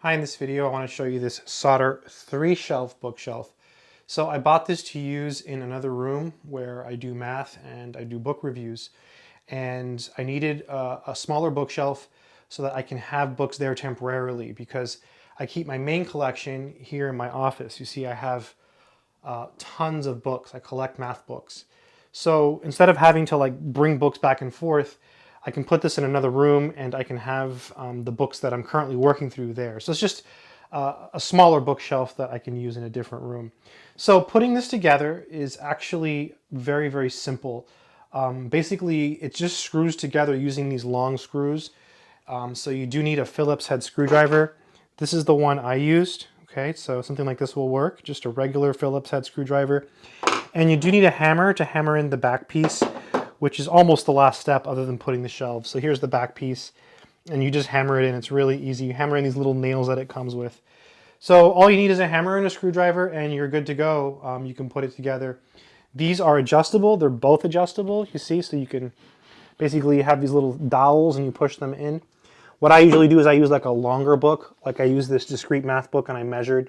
Hi, in this video I want to show you this Sauder 3-shelf bookshelf. So I bought this to use in another room where I do math and I do book reviews. And I needed a smaller bookshelf so that I can have books there temporarily because I keep my main collection here in my office. You see I have tons of books. I collect math books. So instead of having to bring books back and forth, I can put this in another room and I can have the books that I'm currently working through there. So it's just a smaller bookshelf that I can use in a different room. So putting this together is actually very, very simple. Basically, it just screws together using these long screws. So you do need a Phillips head screwdriver. This is the one I used. Okay, so something like this will work, just a regular Phillips head screwdriver. And you do need a hammer to hammer in the back piece, which is almost the last step other than putting the shelves. So here's the back piece, and you just hammer it in. It's really easy. You hammer in these little nails that it comes with. So all you need is a hammer and a screwdriver, and you're good to go. You can put it together. These are adjustable. They're both adjustable, you see, so you can basically have these little dowels and you push them in. What I usually do is I use like a longer book, like I use this discrete math book and I measured.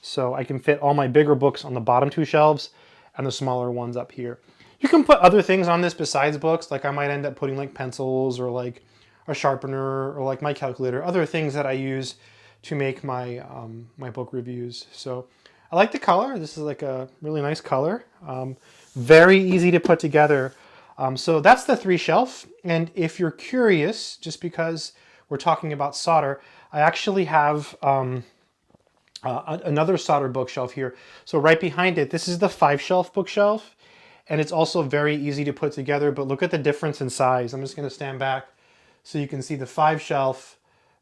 So I can fit all my bigger books on the bottom two shelves and the smaller ones up here. You can put other things on this besides books, like I might end up putting like pencils or like a sharpener or like my calculator, other things that I use to make my, my book reviews. So I like the color. This is like a really nice color. Very easy to put together. So that's the 3-shelf. And if you're curious, just because we're talking about solder, I actually have another Sauder bookshelf here. So right behind it, this is the 5-shelf bookshelf. And it's also very easy to put together, but look at the difference in size. I'm just gonna stand back so you can see the 5-shelf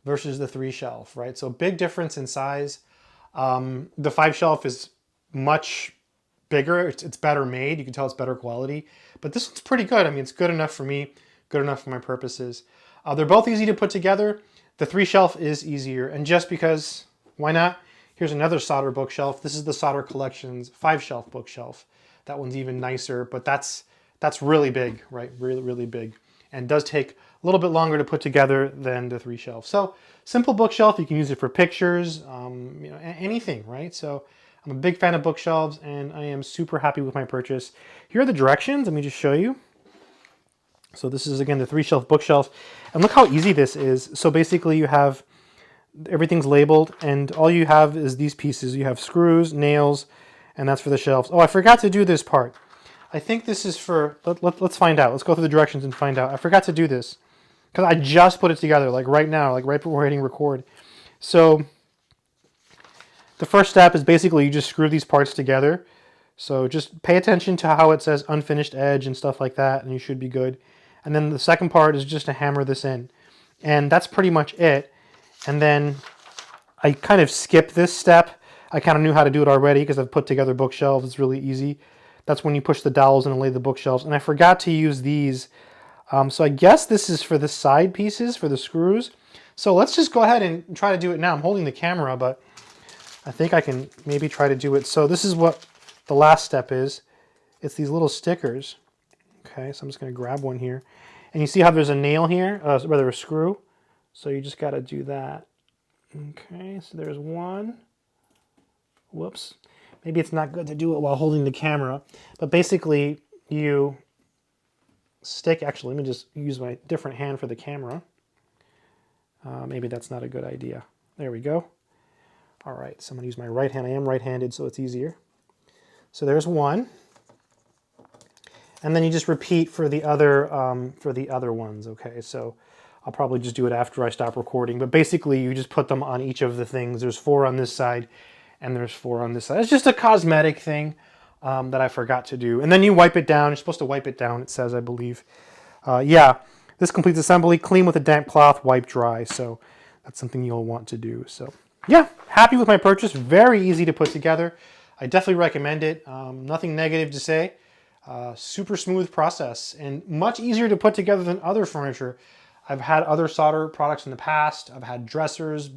versus the 3-shelf, right? So big difference in size. The 5-shelf is much bigger. It's better made. You can tell it's better quality, but this one's pretty good. I mean, it's good enough for me, good enough for my purposes. They're both easy to put together. The 3-shelf is easier, and just because, why not? Here's another Sauder bookshelf. This is the Sauder Collections 5-shelf bookshelf. That one's even nicer, but that's really big, right? Really, really big, and does take a little bit longer to put together than the 3-shelf. So simple bookshelf. You can use it for pictures, you know, anything, right? So I'm a big fan of bookshelves, and I am super happy with my purchase. Here are the directions. Let me just show you. So this is, again, the 3-shelf bookshelf. And look how easy this is. So basically you have, everything's labeled, and all you have is these pieces. You have screws, nails, and that's for the shelves. Oh, I forgot to do this part. I think this is for, let's find out. Let's go through the directions and find out. I forgot to do this because I just put it together, like right now, like right before hitting record. So the first step is basically you just screw these parts together. So just pay attention to how it says unfinished edge and stuff like that, and you should be good. And then the second part is just to hammer this in. And that's pretty much it. And then I kind of skipped this step. I kind of knew how to do it already because I've put together bookshelves. It's really easy. That's when you push the dowels in and lay the bookshelves. And I forgot to use these. So I guess this is for the side pieces, for the screws. So let's just go ahead and try to do it now. I'm holding the camera, but I think I can maybe try to do it. So this is what the last step is. It's these little stickers. Okay, so I'm just going to grab one here. And you see how there's a nail here, rather a screw. So you just got to do that. Okay, so there's one. Whoops. Maybe it's not good to do it while holding the camera. But basically, you stick, actually, let me just use my different hand for the camera. Maybe that's not a good idea. There we go. All right, so I'm going to use my right hand. I am right-handed, so it's easier. So there's one. And then you just repeat for the other ones, okay? So I'll probably just do it after I stop recording. But basically, you just put them on each of the things. There's 4 on this side, and there's 4 on this side. It's just a cosmetic thing that I forgot to do. And then you wipe it down. You're supposed to wipe it down, it says, I believe. Yeah, this completes assembly. Clean with a damp cloth, wipe dry. So that's something you'll want to do. So yeah, happy with my purchase. Very easy to put together. I definitely recommend it. Nothing negative to say. Super smooth process and much easier to put together than other furniture. I've had other Sauder products in the past. I've had dressers,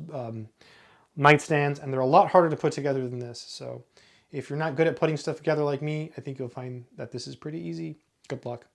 nightstands, and they're a lot harder to put together than this. So if you're not good at putting stuff together like me, I think you'll find that this is pretty easy. Good luck.